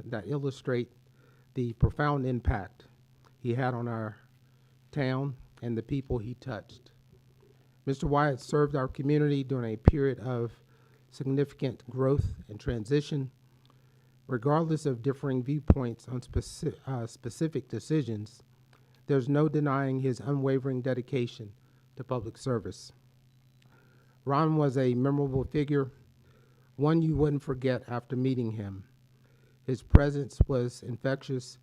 that illustrate the profound impact he had on our town and the people he touched. Mr. Wyatt served our community during a period of significant growth and transition. Regardless of differing viewpoints on specific decisions, there's no denying his unwavering dedication to public service. Ron was a memorable figure, one you wouldn't forget after meeting him. His presence was infectious,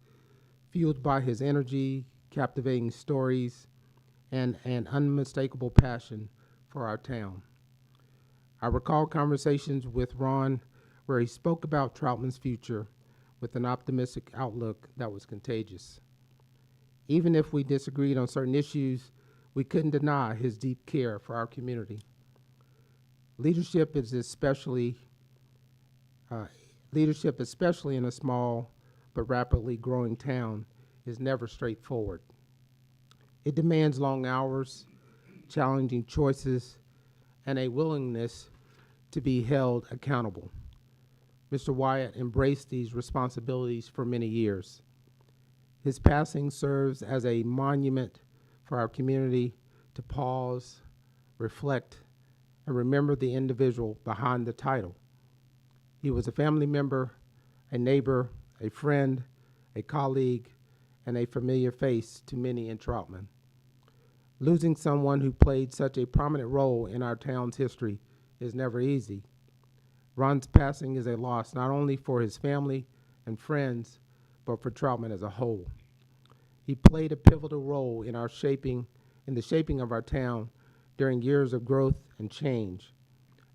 fueled by his energy, captivating stories, and an unmistakable passion for our town. I recall conversations with Ron where he spoke about Troutman's future with an optimistic outlook that was contagious. Even if we disagreed on certain issues, we couldn't deny his deep care for our community. Leadership, especially in a small but rapidly growing town, is never straightforward. It demands long hours, challenging choices, and a willingness to be held accountable. Mr. Wyatt embraced these responsibilities for many years. His passing serves as a monument for our community to pause, reflect, and remember the individual behind the title. He was a family member, a neighbor, a friend, a colleague, and a familiar face to many in Troutman. Losing someone who played such a prominent role in our town's history is never easy. Ron's passing is a loss not only for his family and friends, but for Troutman as a whole. He played a pivotal role in the shaping of our town during years of growth and change,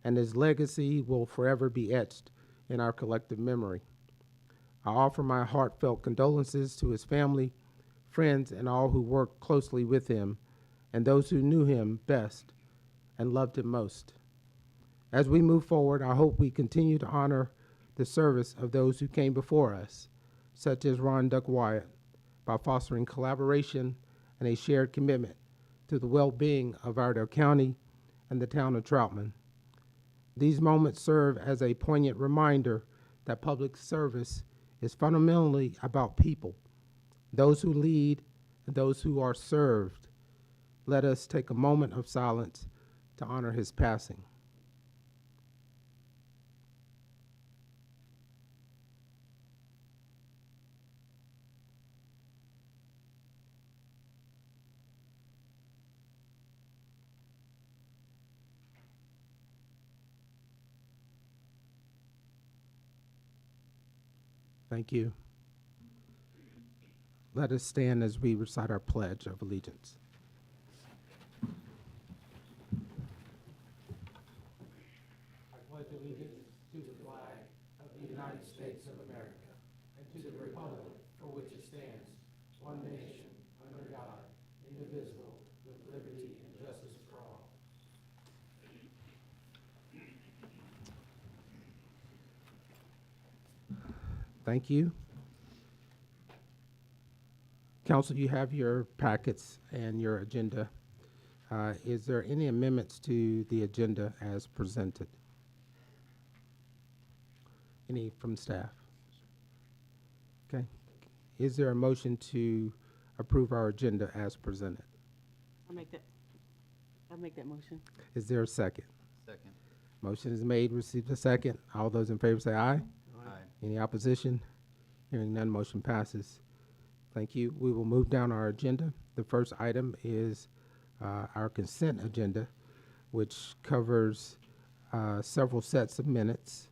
and his legacy will forever be etched in our collective memory. I offer my heartfelt condolences to his family, friends, and all who worked closely with him, and those who knew him best and loved him most. As we move forward, I hope we continue to honor the service of those who came before us, such as Ron Duck Wyatt, by fostering collaboration and a shared commitment to the well-being of Iredell County and the town of Troutman. These moments serve as a poignant reminder that public service is fundamentally about people, those who lead and those who are served. Let us take a moment of silence to honor his passing. Thank you. Let us stand as we recite our Pledge of Allegiance. I pledge allegiance to the flag of the United States of America and to the republic for which it stands, one nation, under God, indivisible, with liberty and justice for all. Thank you. Council, you have your packets and your agenda. Is there any amendments to the agenda as presented? Any from staff? Okay. Is there a motion to approve our agenda as presented? I'll make that motion. Is there a second? Second. Motion is made, received a second. All those in favor say aye. Aye. Any opposition? Hearing none, motion passes. Thank you. We will move down our agenda. The first item is our consent agenda, which covers several sets of minutes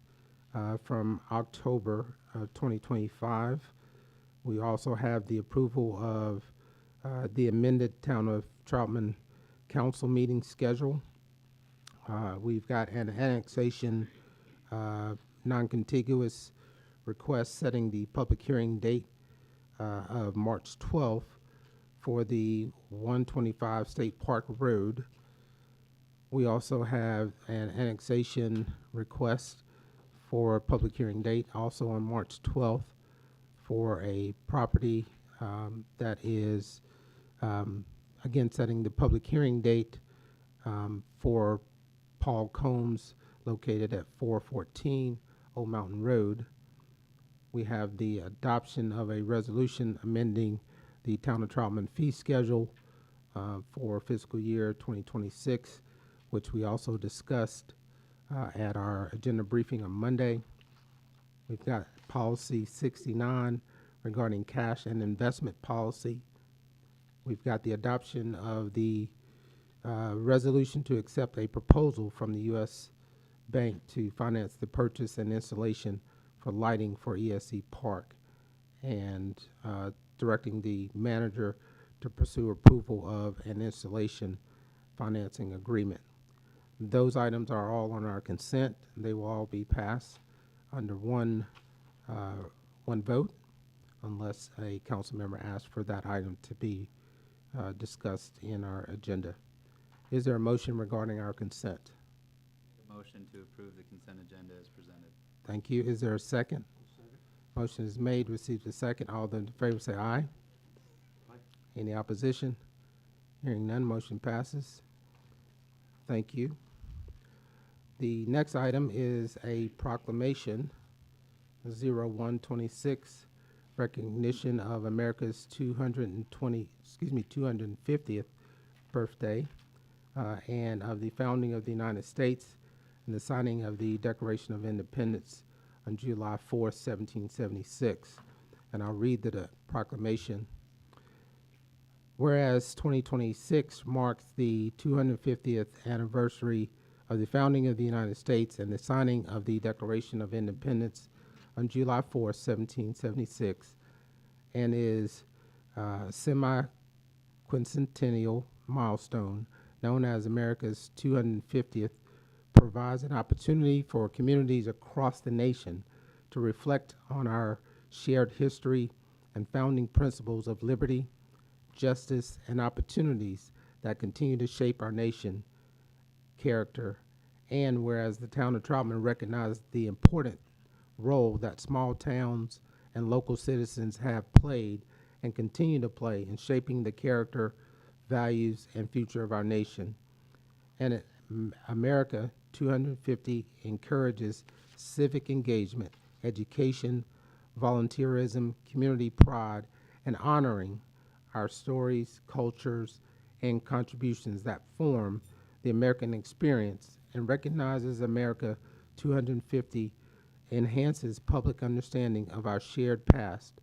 from October of 2025. We also have the approval of the amended Town of Troutman Council meeting schedule. We've got an annexation non-contiguous request setting the public hearing date of March 12th for the 125 State Park Road. We also have an annexation request for a public hearing date also on March 12th for a property that is, again, setting the public hearing date for Paul Combs located at 414 Old Mountain Road. We have the adoption of a resolution amending the Town of Troutman fee schedule for fiscal year 2026, which we also discussed at our agenda briefing on Monday. We've got policy 69 regarding cash and investment policy. We've got the adoption of the resolution to accept a proposal from the U.S. Bank to finance the purchase and installation for lighting for ESC Park, and directing the manager to pursue approval of an installation financing agreement. Those items are all on our consent. They will all be passed under one vote, unless a council member asks for that item to be discussed in our agenda. Is there a motion regarding our consent? Make a motion to approve the consent agenda as presented. Thank you. Is there a second? Motion is made, received a second. All those in favor say aye. Aye. Any opposition? Hearing none, motion passes. Thank you. The next item is a proclamation, 0126, recognition of America's 250th birthday, and of the founding of the United States, and the signing of the Declaration of Independence on July 4th, 1776. And I'll read the proclamation. Whereas 2026 marks the 250th anniversary of the founding of the United States and the signing of the Declaration of Independence on July 4th, 1776, and is a semi-quincentennial milestone known as America's 250th, provides an opportunity for communities across the nation to reflect on our shared history and founding principles of liberty, justice, and opportunities that continue to shape our nation character. And whereas the town of Troutman recognized the important role that small towns and local citizens have played and continue to play in shaping the character, values, and future of our nation. And America 250 encourages civic engagement, education, volunteerism, community pride, and honoring our stories, cultures, and contributions that form the American experience, and recognizes America 250 enhances public understanding of our shared past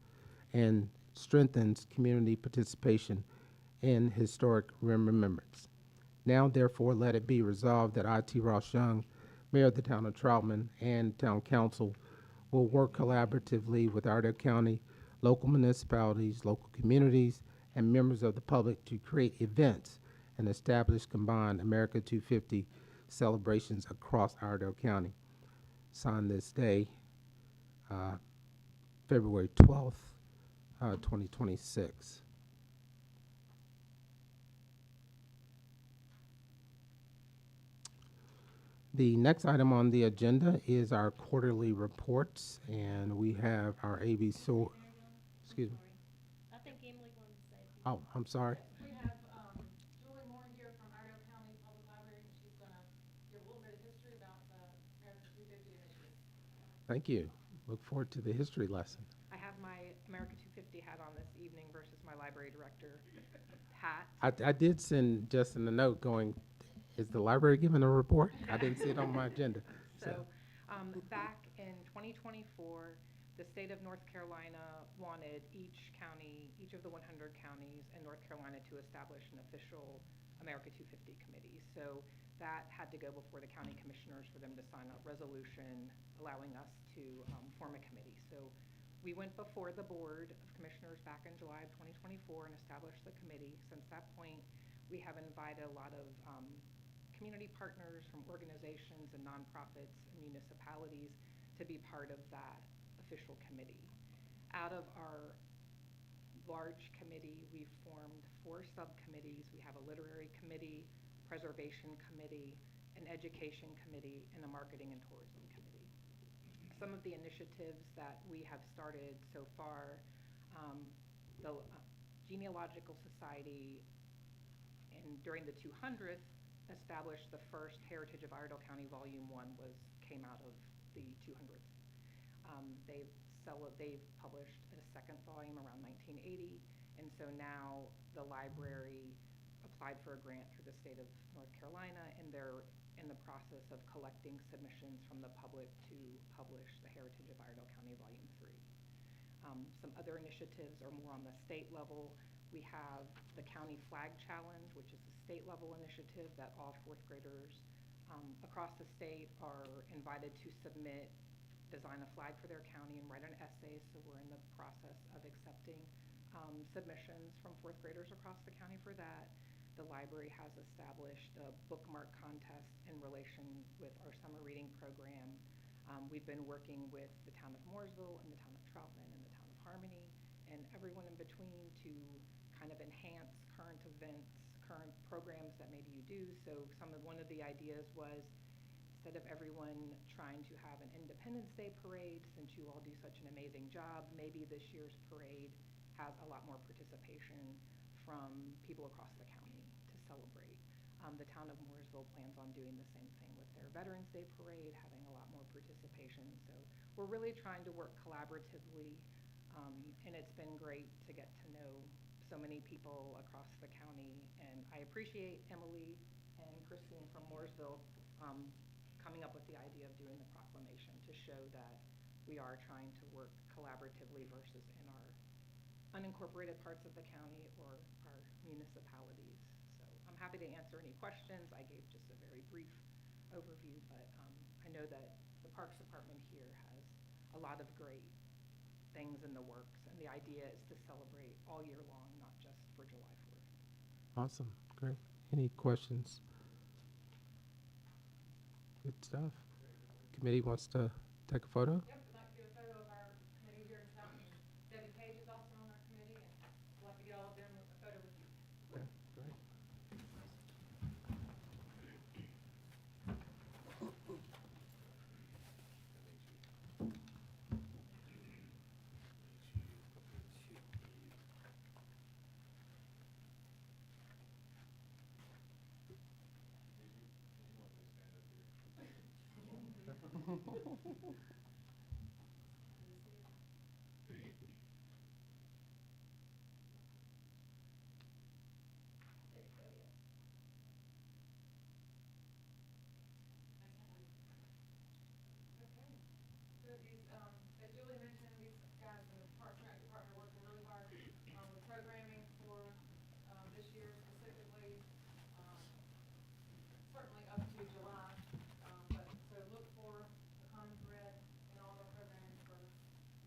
and strengthens community participation in historic remembrance. Now, therefore, let it be resolved that I, T. Ross Young, Mayor of the Town of Troutman, and Town Council will work collaboratively with Iredell County, local municipalities, local communities, and members of the public to create events and establish combined America 250 celebrations across Iredell County. Signed this day, February 12th, 2026. The next item on the agenda is our quarterly reports, and we have our ABC. Excuse me. I think Emily wanted to say. Oh, I'm sorry. We have Julie Moore here from Iredell County Public Library, and she's going to give a little bit of history about the America 250 initiative. Thank you. Look forward to the history lesson. I have my America 250 hat on this evening versus my library director hat. I did send Justin a note going, is the library giving a report? I didn't see it on my agenda. So back in 2024, the state of North Carolina wanted each of the 100 counties in North Carolina to establish an official America 250 committee. So that had to go before the county commissioners for them to sign a resolution allowing us to form a committee. So we went before the Board of Commissioners back in July of 2024 and established the committee. Since that point, we have invited a lot of community partners from organizations and nonprofits and municipalities to be part of that official committee. Out of our large committee, we've formed 4 subcommittees. We have a literary committee, preservation committee, an education committee, and a marketing and tourism committee. Some of the initiatives that we have started so far, the Genealogical Society during the 200th established the first Heritage of Iredell County Volume 1 came out of the 200th. They've they've published a second volume around 1980, and so now the library applied for a grant through the state of North Carolina, and they're in the process of collecting submissions from the public to publish The Heritage of Iredell County Volume 3. Some other initiatives are more on the state level. We have the County Flag Challenge, which is a state level initiative that all fourth graders across the state are invited to submit, design a flag for their county and write an essay. So we're in the process of accepting submissions from fourth graders across the county for that. The library has established a bookmark contest in relation with our summer reading program. We've been working with the town of Mooresville and the town of Troutman and the town of Harmony and everyone in between to kind of enhance current events, current programs that maybe you do. So one of the ideas was, instead of everyone trying to have an Independence Day parade, since you all do such an amazing job, maybe this year's parade has a lot more participation from people across the county to celebrate. The town of Mooresville plans on doing the same thing with their Veterans Day parade, having a lot more participation. So we're really trying to work collaboratively, and it's been great to get to know so many people across the county. And I appreciate Emily and Christine from Mooresville coming up with the idea of doing the proclamation to show that we are trying to work collaboratively versus in our unincorporated parts of the county or our municipalities. So I'm happy to answer any questions. I gave just a very brief overview, but I know that the Parks Department here has a lot of great things in the works, and the idea is to celebrate all year long, not just for July 4th. Awesome, great. Any questions? Good stuff. Committee wants to take a photo? Yep, we'd like to do a photo of our committee here in Troutman. Debbie Page is also on our committee, and we'll have to get all of them with a photo with you. Okay, great. Okay. So these, as Julie mentioned, these guys in the Parks and Rec Department are working really hard with programming for this year specifically, certainly up to July. But so look for a common thread in all of our programming for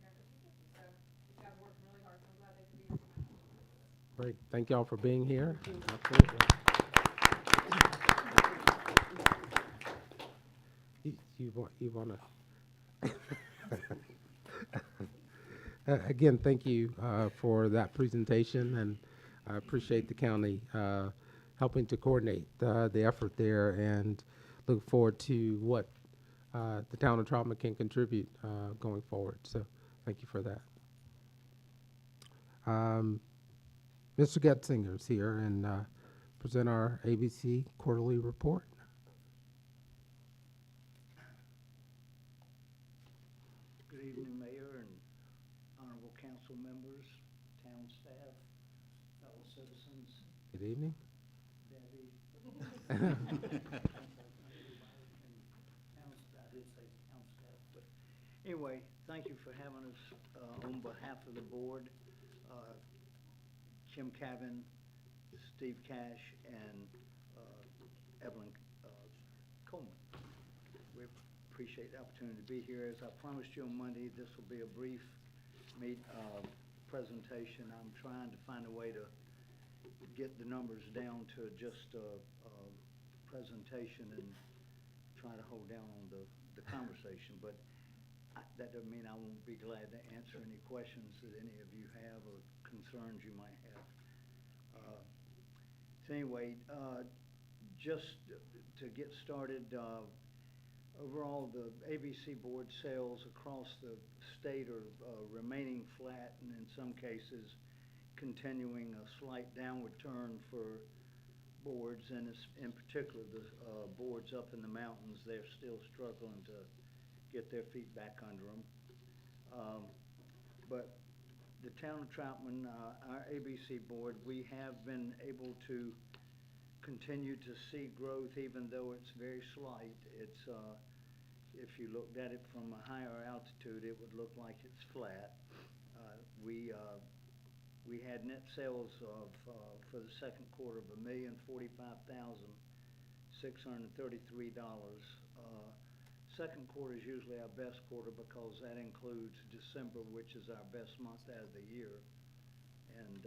America 250. So these guys are working really hard, so I'm glad they could be here tonight. Great, thank y'all for being here. Absolutely. You want to? Again, thank you for that presentation, and I appreciate the county helping to coordinate the effort there, and look forward to what the town of Troutman can contribute going forward. So thank you for that. Mr. Getzinger is here and present our ABC quarterly report. Good evening, Mayor and honorable council members, town staff, fellow citizens, Good evening. Debbie. And town I did say town staff, but anyway, thank you for having us on behalf of the board. Kim Cavan, Steve Cash, and Evelyn Coleman. We appreciate the opportunity to be here. As I promised you on Monday, this will be a brief presentation. I'm trying to find a way to get the numbers down to just a presentation and try to hold down on the conversation. But that doesn't mean I won't be glad to answer any questions that any of you have or concerns you might have. So anyway, just to get started, overall the ABC board sales across the state are remaining flat, and in some cases continuing a slight downward turn for boards, and in particular the boards up in the mountains. They're still struggling to get their feet back under them. But the town of Troutman, our ABC board, we have been able to continue to see growth even though it's very slight. It's, if you looked at it from a higher altitude, it would look like it's flat. We had net sales of, for the second quarter of $1,045,633. Second quarter is usually our best quarter because that includes December, which is our best month out of the year. And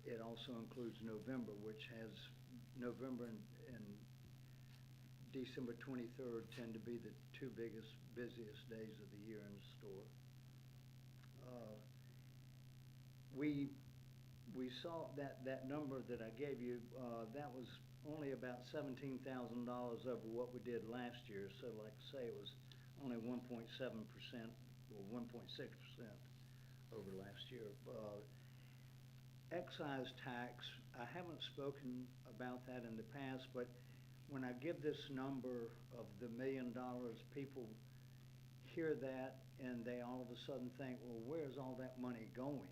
it also includes November, which has November and December 23rd tend to be the two busiest days of the year in the store. We saw that number that I gave you, that was only about $17,000 over what we did last year. So like I say, it was only 1.7% or 1.6% over last year. Excise tax, I haven't spoken about that in the past, but when I give this number of the $1 million, people hear that and they all of a sudden think, well, where's all that money going?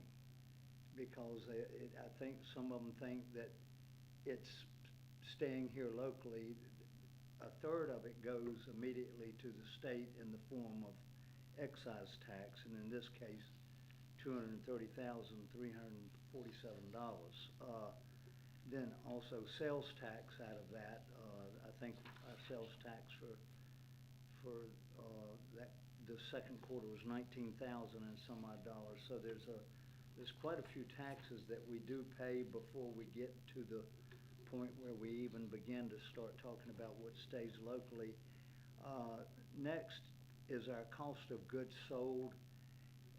Because I think some of them think that it's staying here locally. A third of it goes immediately to the state in the form of excise tax, and in this case, $230,347. Then also sales tax out of that. I think our sales tax for the second quarter was $19,000 and some odd dollars. So there's quite a few taxes that we do pay before we get to the point where we even begin to start talking about what stays locally. Next is our cost of goods sold,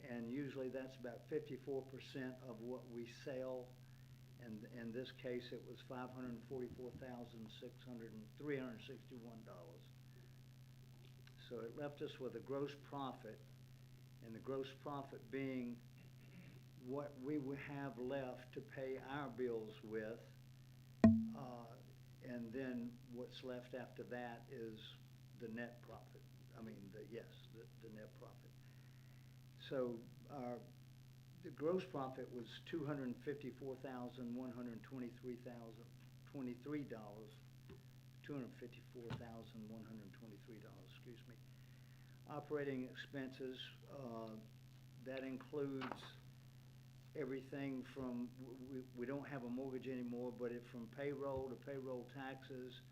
and usually that's about 54% of what we sell. And in this case, it was $544,361. So it left us with a gross profit, and the gross profit being what we would have left to pay our bills with, and then what's left after that is the net profit. I mean, the net profit. So the gross profit was $254,123. Excuse me. Operating expenses, that includes everything from, we don't have a mortgage anymore, but it from payroll to payroll taxes,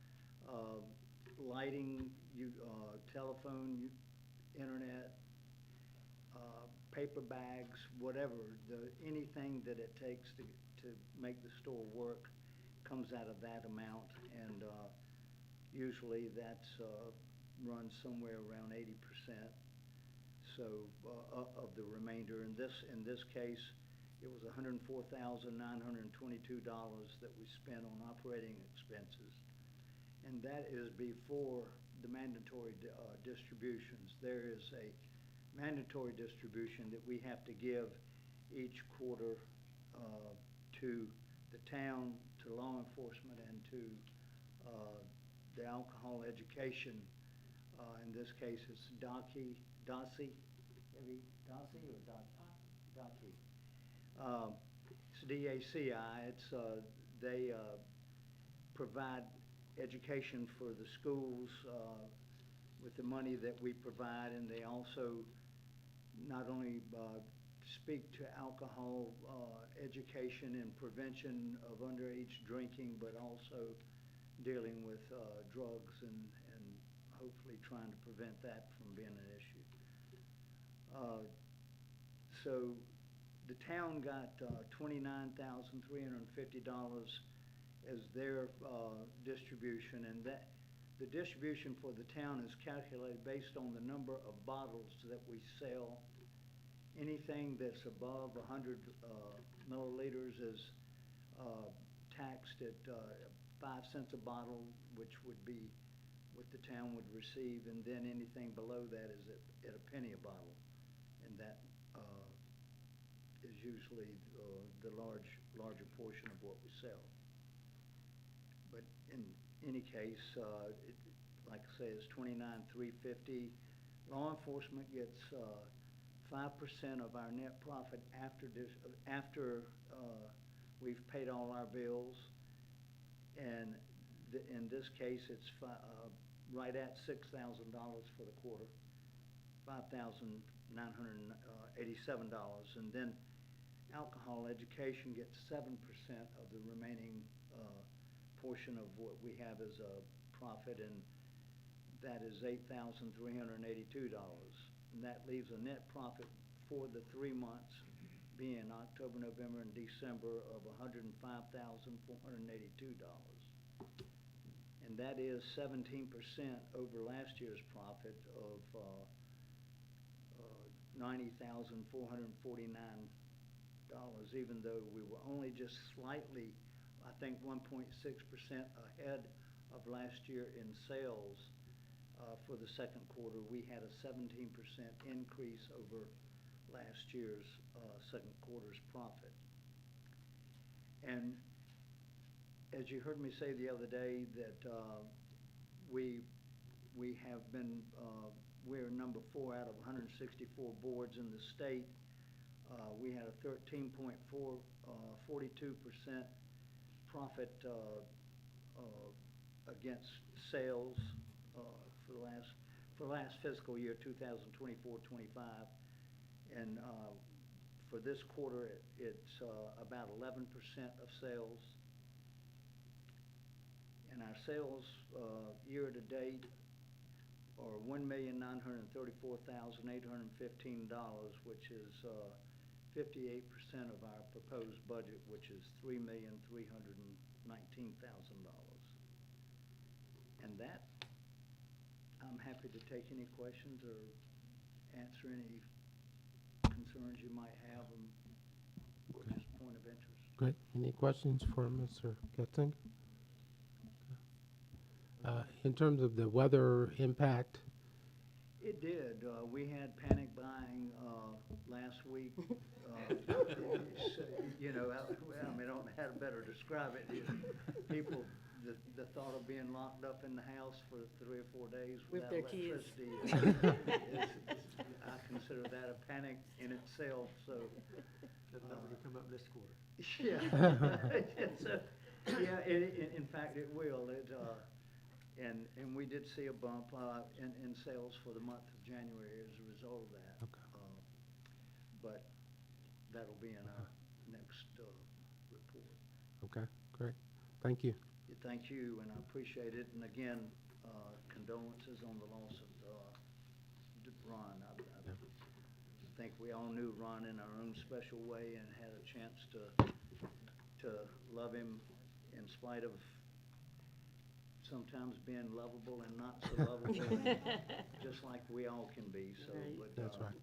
lighting, telephone, internet, paper bags, whatever, anything that it takes to make the store work comes out of that amount, and usually that's runs somewhere around 80%. So of the remainder, in this case, it was $104,922 that we spent on operating expenses, and that is before the mandatory distributions. There is a mandatory distribution that we have to give each quarter to the town, to law enforcement, and to the alcohol education. In this case, it's DACI, it's DACI. They provide education for the schools with the money that we provide, and they also not only speak to alcohol education and prevention of underage drinking, but also dealing with drugs and hopefully trying to prevent that from being an issue. So the town got $29,350 as their distribution, and that the distribution for the town is calculated based on the number of bottles that we sell. Anything that's above 100 milliliters is taxed at 5 cents a bottle, which would be what the town would receive, and then anything below that is at a penny a bottle, and that is usually the larger portion of what we sell. But in any case, like I say, it's $29,350. Law enforcement gets 5% of our net profit after we've paid all our bills. And in this case, it's right at $6,000 for the quarter, $5,987. And then alcohol education gets 7% of the remaining portion of what we have as a profit, and that is $8,382. And that leaves a net profit for the 3 months, being October, November, and December, of $105,482. And that is 17% over last year's profit of $90,449, even though we were only just slightly, I think 1.6% ahead of last year in sales. For the second quarter, we had a 17% increase over last year's second quarter's profit. And as you heard me say the other day, that we have been, we're number 4 out of 164 boards in the state. We had a 13.42% profit against sales for last fiscal year, 2024-25. And for this quarter, it's about 11% of sales. And our sales year-to-date are $1,934,815, which is 58% of our proposed budget, which is $3,319,000. And that, I'm happy to take any questions or answer any concerns you might have, or just point of interest. Great. Any questions for Mr. Getzinger? In terms of the weather impact, It did. We had panic buying last week. You know, I mean, I don't know how to better describe it. People, the thought of being locked up in the house for 3 or 4 days With without their kids. electricity I consider that a panic in itself. So That number will come up this quarter. yeah, so, yeah. In fact, it will. And we did see a bump in sales for the month of January as a result of that. Okay. But that'll be in our next report. okay, great. Thank you. Thank you, and I appreciate it. And again, condolences on the loss of Ron. I think we all knew Ron in our own special way and had a chance to love him in spite of sometimes being lovable and not so lovable, just like we all can be. So, Right. but That's right.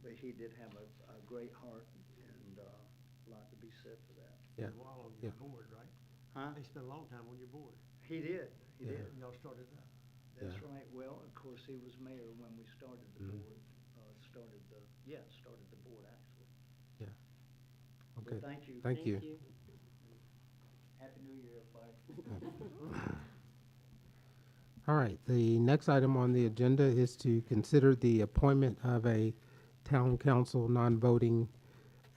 But he did have a great heart, and a lot to be said for that. Yeah. A while on your Yeah. board, right? Huh? They spent a long time on your board. He did. He Yeah. did. Y'all started that. That's Yeah. right. Well, of course, he was mayor when we started the Mhm. board. Started the board actually. Yeah. But Okay. thank you. Thank you. Happy New Year, everybody. All right, the next item on the agenda is to consider the appointment of a town council non-voting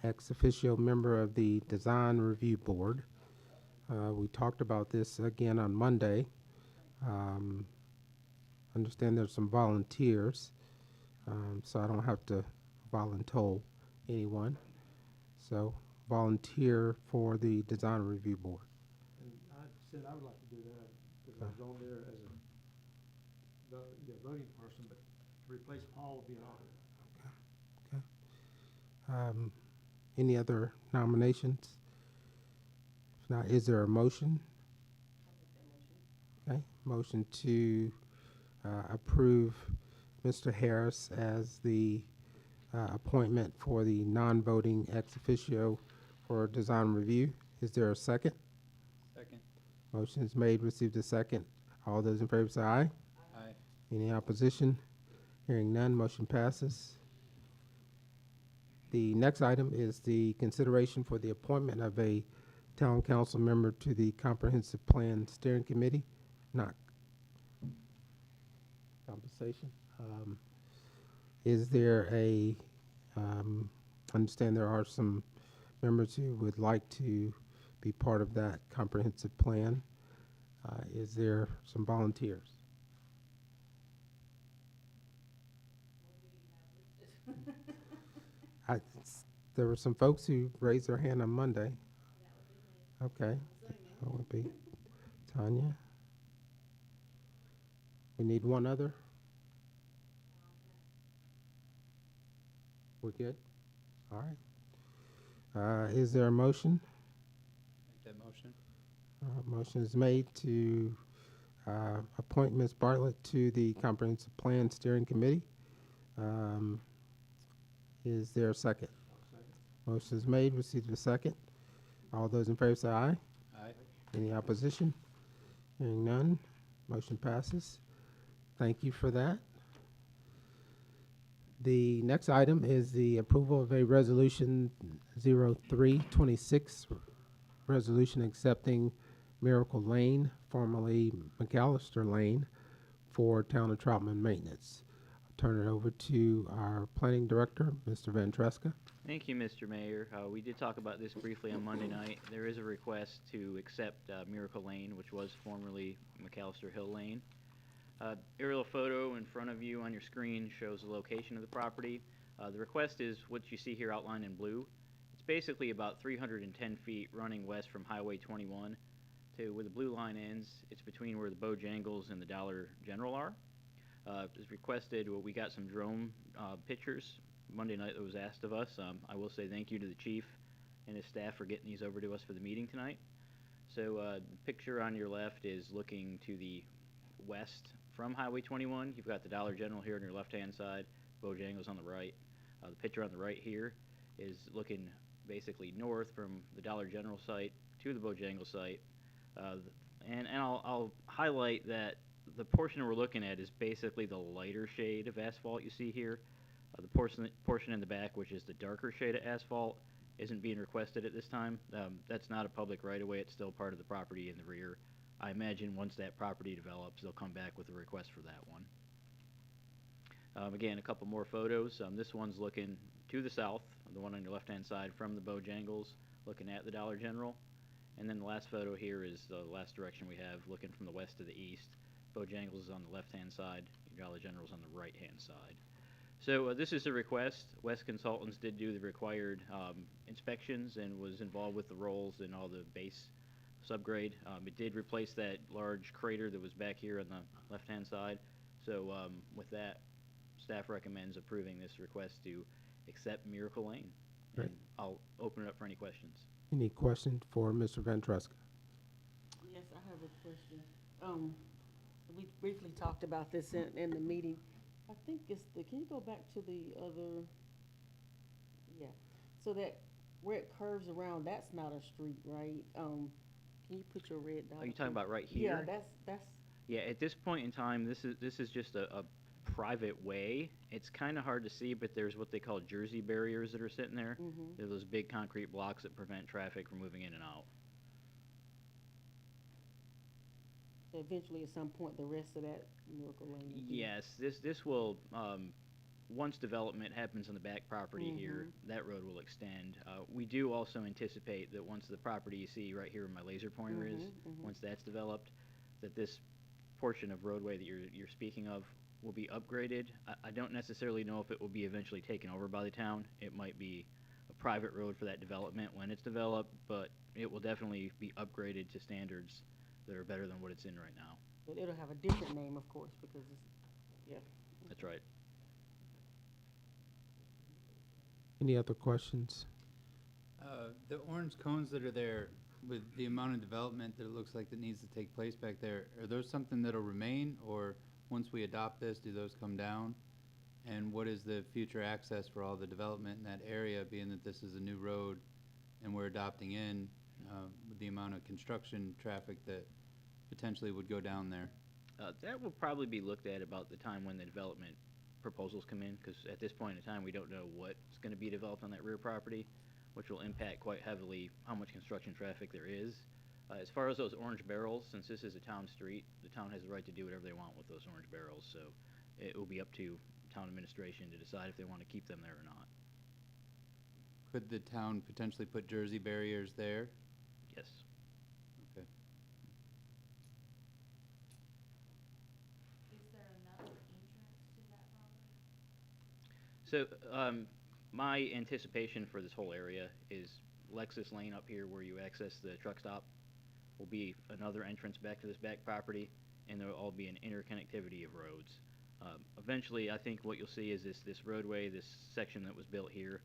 ex officio member of the Design Review Board. We talked about this again on Monday. Understand there's some volunteers, so I don't have to volunteer anyone. So volunteer for the Design Review Board. And I said I would like to do that because I was on there as a voting person, but to replace Paul would be an honor. Any other nominations? If not, is there a motion? Okay, motion to approve Mr. Harris as the appointment for the non-voting ex officio for design review. Is there a second? Second. Motion is made, received a second. All those in favor say aye. Aye. Any opposition? Hearing none, motion passes. The next item is the consideration for the appointment of a town council member to the Comprehensive Plan Steering Committee, not compensation. Is there a I understand there are some members who would like to be part of that comprehensive plan. Is there some volunteers? I, there were some folks who raised their hand on Monday. Okay, that would be Tanya. We need one other. We're good? All right. Is there a motion? Make that motion. Motion is made to appoint Ms. Bartlett to the Comprehensive Plan Steering Committee. Is there a second? Motion is made, received a second. All those in favor say aye. Aye. Any opposition? Hearing none, motion passes. Thank you for that. The next item is the approval of a resolution 0326, resolution accepting Miracle Lane, formerly McAllister Lane, for Town of Troutman maintenance. I'll turn it over to our planning director, Mr. Van Tresca. Thank you, Mr. Mayor. We did talk about this briefly on Monday night. There is a request to accept Miracle Lane, which was formerly McAllister Hill Lane. Aerial photo in front of you on your screen shows the location of the property. The request is what you see here outlined in blue. It's basically about 310 feet running west from Highway 21 to where the blue line ends. It's between where the Bojangles and the Dollar General are. As requested, we got some drone pictures Monday night that was asked of us. I will say thank you to the chief and his staff for getting these over to us for the meeting tonight. So the picture on your left is looking to the west from Highway 21. You've got the Dollar General here on your left-hand side, Bojangles on the right. The picture on the right here is looking basically north from the Dollar General site to the Bojangles site. And I'll highlight that the portion we're looking at is basically the lighter shade of asphalt you see here. The portion in the back, which is the darker shade of asphalt, isn't being requested at this time. That's not a public right-of-way. It's still part of the property in the rear. I imagine once that property develops, they'll come back with a request for that one. Again, a couple more photos. This one's looking to the south, the one on your left-hand side from the Bojangles, looking at the Dollar General. And then the last photo here is the last direction we have, looking from the west to the east. Bojangles is on the left-hand side, Dollar General's on the right-hand side. So this is a request. West Consultants did do the required inspections and was involved with the rolls and all the base subgrade. It did replace that large crater that was back here on the left-hand side. So with that, staff recommends approving this request to accept Miracle Lane. Great. And I'll open it up for any questions. Any questions for Mr. Van Tresca? Yes, I have a question. We briefly talked about this in the meeting. I think it's can you go back to the other, yeah, so that where it curves around, that's not a street, right? Can you put your red dot? Are you talking about right here? Yeah, that's. Yeah, at this point in time, this is just a private way. It's kind of hard to see, but there's what they call Jersey barriers that are sitting there. Mm-hmm. They're those big concrete blocks that prevent traffic from moving in and out. So eventually, at some point, the rest of that Miracle Lane. will be- Yes, this will, once development happens on the back property here, that road will extend. We do also anticipate that once the property you see right here where my laser pointer is, once that's developed, that this portion of roadway that you're speaking of will be upgraded. I don't necessarily know if it will be eventually taken over by the town. It might be a private road for that development when it's developed, but it will definitely be upgraded to standards that are better than what it's in right now. But it'll have a different name, of course, because it's, yeah. That's right. Any other questions? The orange cones that are there, with the amount of development that it looks like that needs to take place back there, are those something that'll remain, or once we adopt this, do those come down? And what is the future access for all the development in that area, being that this is a new road and we're adopting in with the amount of construction traffic that potentially would go down there? That will probably be looked at about the time when the development proposals come in, because at this point in time, we don't know what's going to be developed on that rear property, which will impact quite heavily how much construction traffic there is. As far as those orange barrels, since this is a town street, the town has the right to do whatever they want with those orange barrels, so it will be up to town administration to decide if they want to keep them there or not. Could the town potentially put Jersey barriers there? Yes. Okay. Is there another entrance to that property? So, my anticipation for this whole area is Lexus Lane up here where you access the truck stop will be another entrance back to this back property, and there'll all be an interconnectivity of roads. Eventually, I think what you'll see is this roadway, this section that was built here,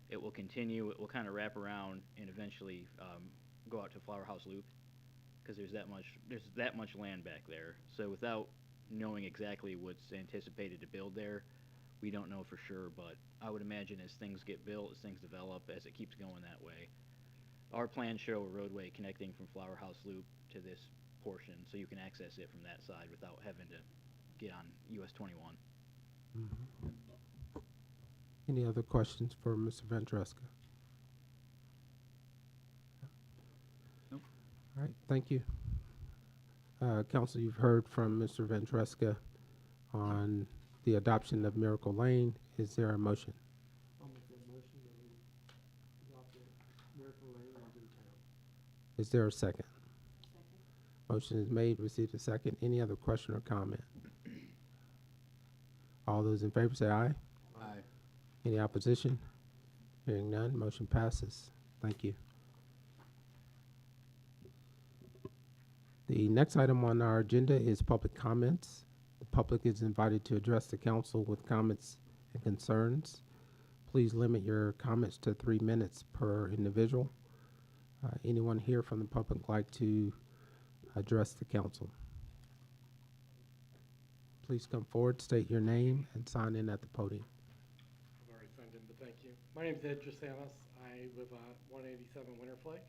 it will continue, it will kind of wrap around and eventually go out to Flower House Loop, because there's that much land back there. So without knowing exactly what's anticipated to build there, we don't know for sure, but I would imagine as things get built, as things develop, as it keeps going that way, our plans show a roadway connecting from Flower House Loop to this portion, so you can access it from that side without having to get on US 21. Any other questions for Mr. Ventresca? Nope. All right, thank you. Council, you've heard from Mr. Ventresca on the adoption of Miracle Lane. Is there a motion? I'll make that motion that we adopt the Miracle Lane into the town. Is there a second? Second. Motion is made, received a second. Any other question or comment? All those in favor say aye. Aye. Any opposition? Hearing none, motion passes. Thank you. The next item on our agenda is public comments. The public is invited to address the council with comments and concerns. Please limit your comments to 3 minutes per individual. Anyone here from the public like to address the council? Please come forward, state your name, and sign in at the podium. I've already signed in, but thank you. My name's Ed Drasanis. I live on 187 Winterflake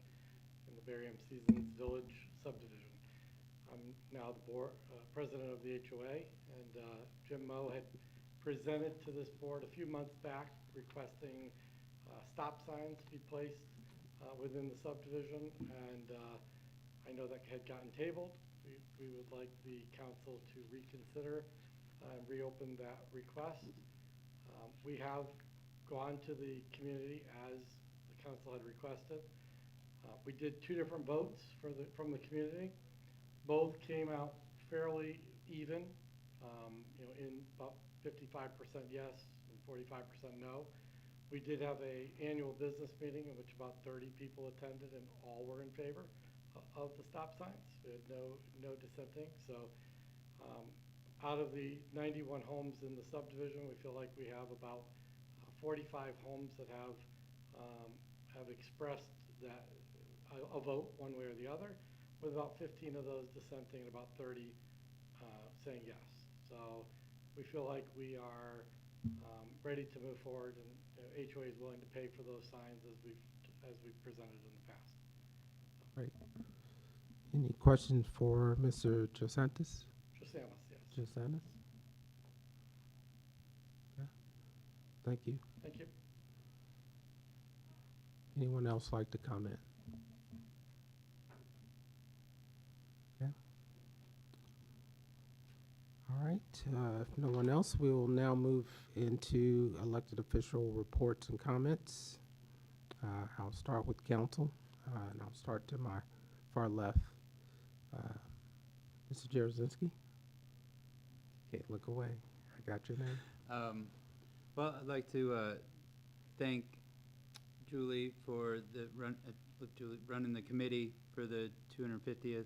in the Barium Seasons Village subdivision. I'm now the president of the HOA, and Jim Moe had presented to this board a few months back requesting stop signs be placed within the subdivision, and I know that had gotten tabled. We would like the council to reconsider and reopen that request. We have gone to the community as the council had requested. We did 2 different votes from the community. Both came out fairly even, in about 55% yes and 45% no. We did have an annual business meeting in which about 30 people attended, and all were in favor of the stop signs. We had no dissenting. So out of the 91 homes in the subdivision, we feel like we have about 45 homes that have expressed that a vote one way or the other, with about 15 of those dissenting and about 30 saying yes. So we feel like we are ready to move forward, and HOA is willing to pay for those signs as we've presented in the past. Great. Any questions for Mr. Josantis? Trasanis, yes. Josantis? Yeah. Thank you. Thank you. Anyone else like to comment? Okay. All right. If no one else, we will now move into elected official reports and comments. I'll start with council, and I'll start to my far left. Mr. Jarozinski? Can't look away. I got your name. Well, I'd like to thank Julie for running the committee for the 250th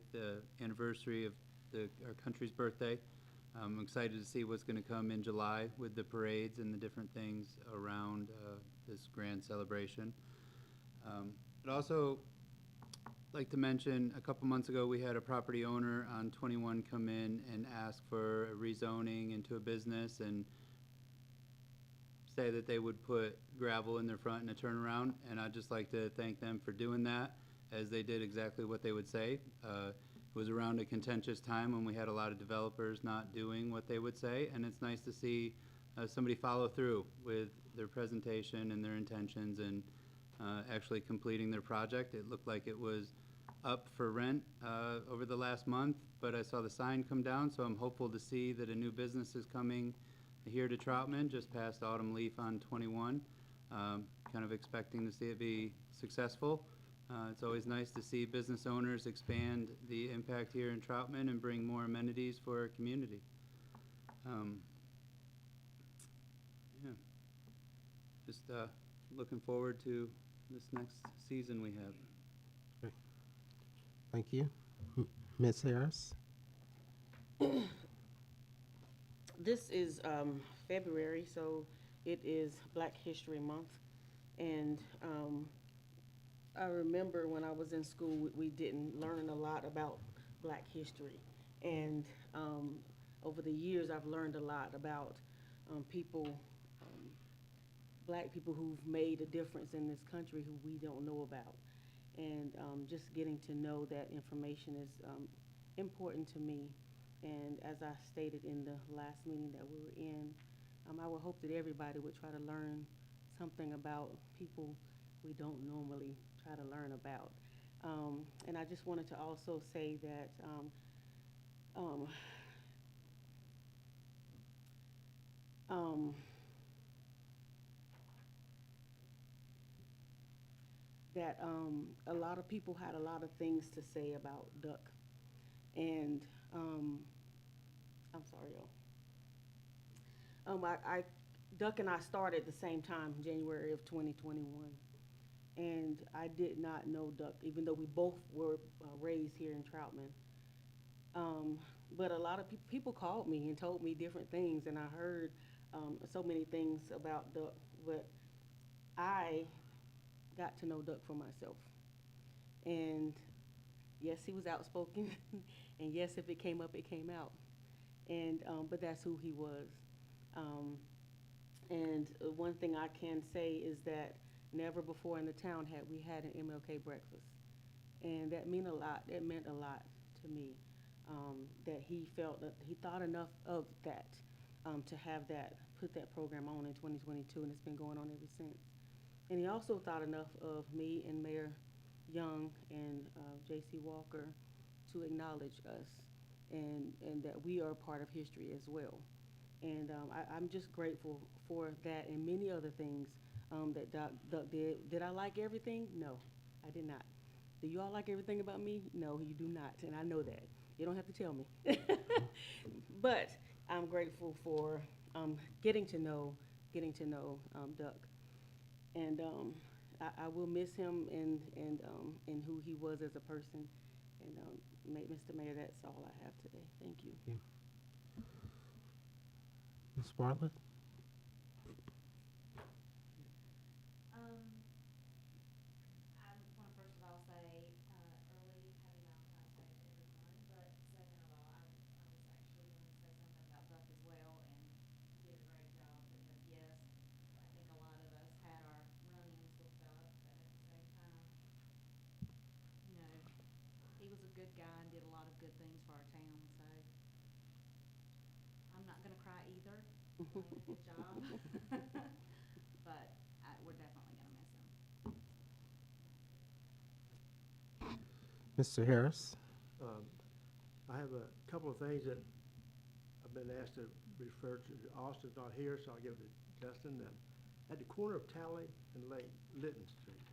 anniversary of our country's birthday. I'm excited to see what's going to come in July with the parades and the different things around this grand celebration. I'd also like to mention, a couple months ago, we had a property owner on 21 come in and ask for a rezoning into a business and say that they would put gravel in their front and a turnaround, and I'd just like to thank them for doing that, as they did exactly what they would say. It was around a contentious time when we had a lot of developers not doing what they would say, and it's nice to see somebody follow through with their presentation and their intentions and actually completing their project. It looked like it was up for rent over the last month, but I saw the sign come down, so I'm hopeful to see that a new business is coming here to Troutman, just past Autumn Leaf on 21. kind of expecting to see it be successful. It's always nice to see business owners expand the impact here in Troutman and bring more amenities for our community. Yeah, just looking forward to this next season we have. Thank you. Ms. Harris? This is February, so it is Black History Month. And I remember when I was in school, we didn't learn a lot about Black history. And over the years, I've learned a lot about people, Black people who've made a difference in this country who we don't know about. And just getting to know that information is important to me. And as I stated in the last meeting that we were in, I would hope that everybody would try to learn something about people we don't normally try to learn about. And I just wanted to also say that a lot of people had a lot of things to say about Duck. And I'm sorry, y'all. Duck and I started at the same time, January of 2021. And I did not know Duck, even though we both were raised here in Troutman. But a lot of people called me and told me different things, and I heard so many things about Duck, but I got to know Duck for myself. And yes, he was outspoken, and yes, if it came up, it came out. And but that's who he was. And one thing I can say is that never before in the town had we had an MLK breakfast, and that meant a lot. It meant a lot to me that he felt that he thought enough of that to have that put that program on in 2022, and it's been going on ever since. And he also thought enough of me and Mayor Young and J.C. Walker to acknowledge us and that we are a part of history as well. And I'm just grateful for that and many other things that Duck did. Did I like everything? No, I did not. Do you all like everything about me? No, you do not, and I know that. You don't have to tell me. But I'm grateful for getting to know Duck. And I will miss him and who he was as a person. And Mr. Mayor, that's all I have today. Thank you. Yeah. Ms. Bartlett? I want to first of all say early Happy Valentine's Day to everyone, but second of all, I was actually going to say something about Duck as well, and he did a great job because yes, I think a lot of us had our run-ins with Duck, but at the same time, you know, he was a good guy and did a lot of good things for our town, so I'm not going to cry either. He did a good job, but we're definitely going to miss him. Mr. Harris? I have a couple of things that I've been asked to refer to. Austin's not here, so I'll give it to Justin. At the corner of Talley and Lytton Street,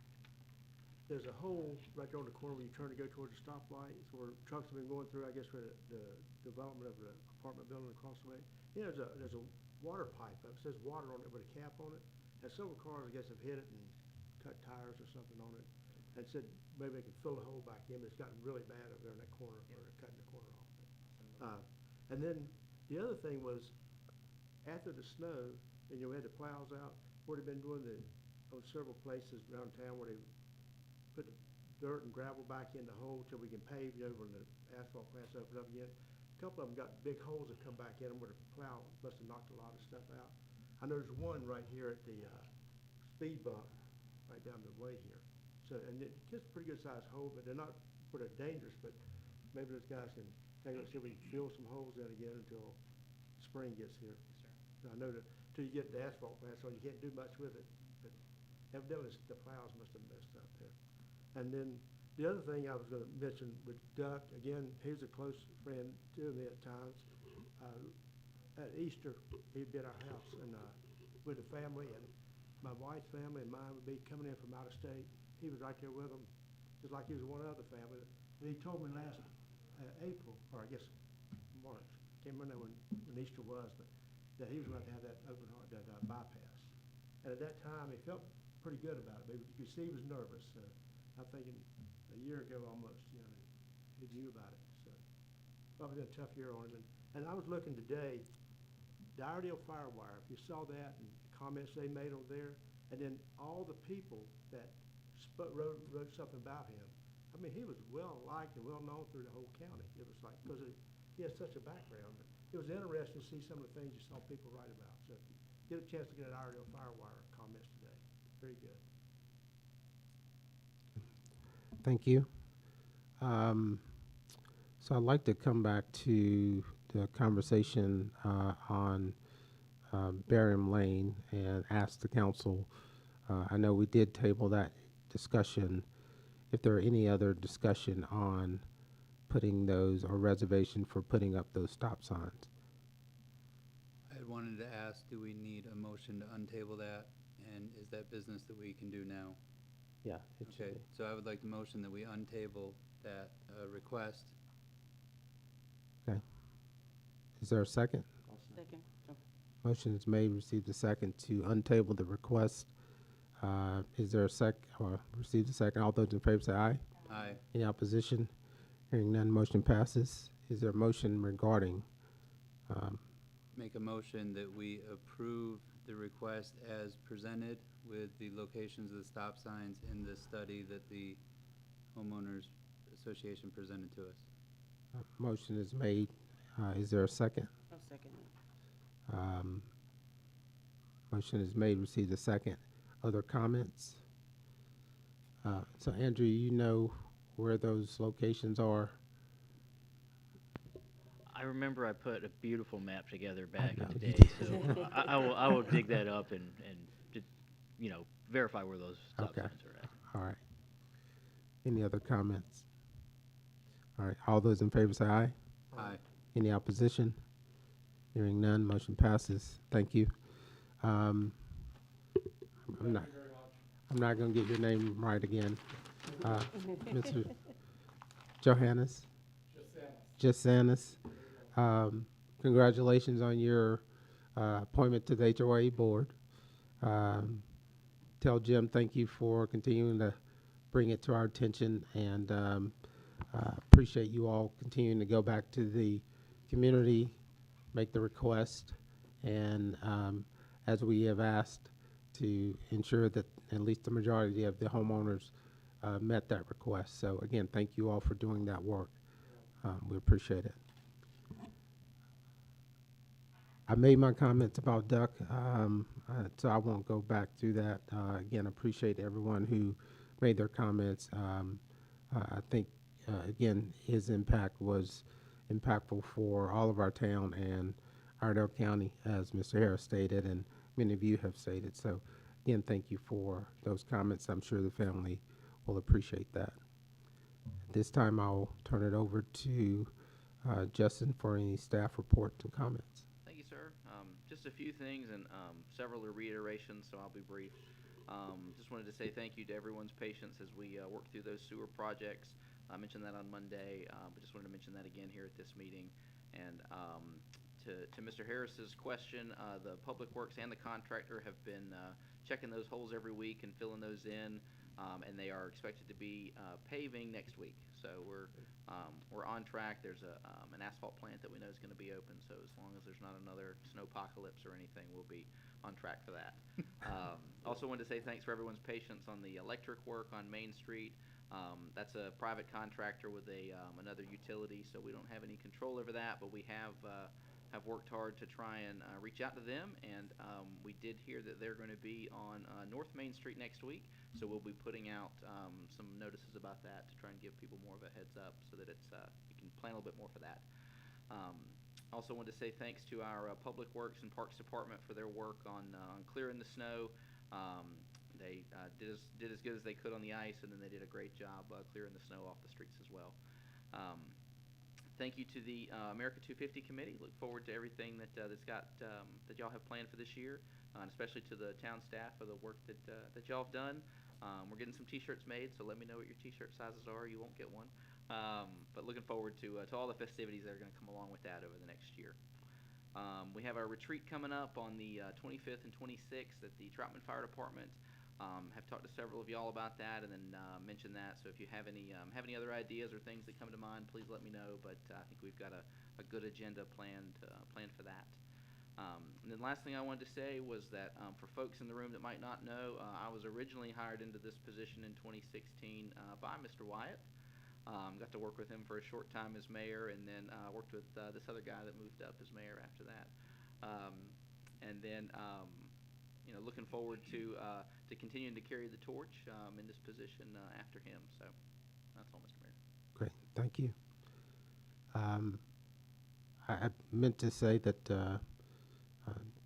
there's a hole right there on the corner when you turn to go towards the stoplight. It's where trucks have been going through, I guess, for the development of the apartment building across the way. You know, there's a water pipe up. It says water on it with a cap on it. And several cars, I guess, have hit it and cut tires or something on it. And said maybe they could fill the hole back in, but it's gotten really bad over there in that corner where they're cutting the corner off. And then the other thing was, after the snow, and we had the plows out, what they've been doing on several places around town where they put the dirt and gravel back in the hole till we can pave, when the asphalt plants open up again. A couple of them got big holes that come back in them where the plow must have knocked a lot of stuff out. I know there's one right here at the speed bump, right down the way here. So, and it's just a pretty good sized hole, but they're not where they're dangerous, but maybe those guys can take a look, see if we can fill some holes in again until spring gets here. Yes, sir. I know that till you get the asphalt plants on, you can't do much with it, but evidently the plows must have messed up there. And then the other thing I was going to mention with Duck, again, he was a close friend to me at times. At Easter, he'd be at our house and with the family, and my wife's family and mine would be coming in from out of state. He was right there with them, just like he was one other family. And he told me last April, or I guess March, can't remember when Easter was, but that he was going to have that open heart, that bypass. And at that time, he felt pretty good about it, but you could see he was nervous. I'm thinking a year ago almost, you know, he knew about it. So probably been a tough year on him. And I was looking today, the Iredale Firewire, if you saw that and comments they made on there, and then all the people that wrote something about him. I mean, he was well liked and well known through the whole county. It was like, because he has such a background. It was interesting to see some of the things you saw people write about. So if you get a chance to get an Iredale Firewire comments today, very good. Thank you. So I'd like to come back to the conversation on Barium Lane and ask the council, I know we did table that discussion, if there are any other discussion on putting those or reservation for putting up those stop signs. I had wanted to ask, do we need a motion to untable that? And is that business that we can do now? Yeah. It should Okay, be. so I would like the motion that we untable that request. Okay. Is there a second? Second. Oh, Motion is made, received a second to untable the request. Is there a or received a second? All those in favor say aye. Aye. Any opposition? Hearing none, motion passes. Is there a motion regarding, Make a motion that we approve the request as presented with the locations of the stop signs in the study that the homeowners association presented to us. motion is made. Is there a second? I'll second it. Motion is made, received a second. Other comments? So Andrew, you know where those locations are? I remember I put a beautiful map together back know, in the you day, did. so I will dig that up and just, you know, verify where those stop Okay. signs are at. All right. Any other comments? All right, all those in favor say aye. Aye. Any opposition? Hearing none, motion passes. Thank you. I'm not gonna get your name right again. Mr. Johannes? Jasanis. Congratulations on your appointment to the HOA board. Tell Jim thank you for continuing to bring it to our attention, and appreciate you all continuing to go back to the community, make the request, and as we have asked, to ensure that at least the majority of the homeowners met that request. So again, thank you all for doing that work. We appreciate it. I made my comments about Duck, so I won't go back through that. Again, appreciate everyone who made their comments. I think, again, his impact was impactful for all of our town and Iredell County, as Mr. Harris stated, and many of you have stated. So, again, thank you for those comments. I'm sure the family will appreciate that. At this time, I'll turn it over to Justin for any staff reports and comments. Thank you, sir. Just a few things and several are reiterations, so I'll be brief. Just wanted to say thank you to everyone's patience as we work through those sewer projects. I mentioned that on Monday, but just wanted to mention that again here at this meeting. And to Mr. Harris's question, the Public Works and the contractor have been checking those holes every week and filling those in, and they are expected to be paving next week. So we're on track. There's an asphalt plant that we know is going to be open, so as long as there's not another snowpocalypse or anything, we'll be on track for that. Also wanted to say thanks for everyone's patience on the electric work on Main Street. That's a private contractor with another utility, so we don't have any control over that, but we have worked hard to try and reach out to them, and we did hear that they're going to be on North Main Street next week, so we'll be putting out some notices about that to try and give people more of a heads up so that you can plan a little bit more for that. Also wanted to say thanks to our Public Works and Parks Department for their work on clearing the snow. They did as good as they could on the ice, and then they did a great job clearing the snow off the streets as well. Thank you to the America 250 Committee. Look forward to everything that that y'all have planned for this year, and especially to the town staff for the work that y'all have done. We're getting some T-shirts made, so let me know what your T-shirt sizes are. You won't get one, but looking forward to all the festivities that are going to come along with that over the next year. We have our retreat coming up on the 25th and 26th at the Troutman Fire Department. Have talked to several of y'all about that, and then mentioned that. So if you have any other ideas or things that come to mind, please let me know. But I think we've got a good agenda planned for that. And then last thing I wanted to say was that for folks in the room that might not know, I was originally hired into this position in 2016 by Mr. Wyatt. Got to work with him for a short time as mayor, and then worked with this other guy that moved up as mayor after that. And then looking forward to continuing to carry the torch in this position after him. So that's all, Mr. Mayor. Great, thank you. I meant to say that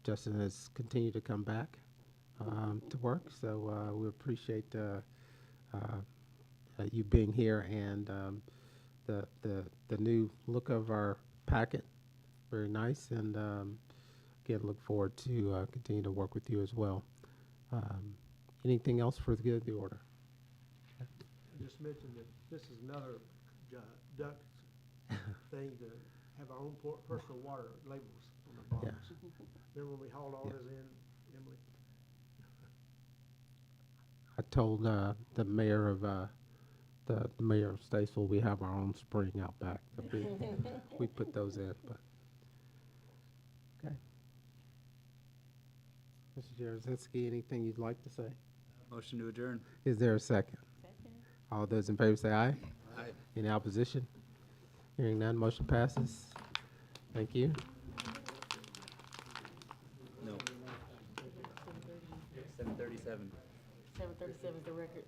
Justin has continued to come back to work, so we appreciate you being here, and the new look of our packet, very nice, and again, look forward to continue to work with you as well. Anything else for the good of the order? I just mentioned that this is another duck thing to have our own personal water labels on the bottles. Remember when we hauled all this in, Emily? I told the mayor of the mayor of Statesville we have our own spring out back. So we put those in, but okay. Mr. Jaroszewski, anything you'd like to say? Motion to adjourn. Is there a second? Second. All those in favor say aye. Aye. Any opposition? Hearing none, motion passes. Thank you. No. 7:37. 7:37 is the record.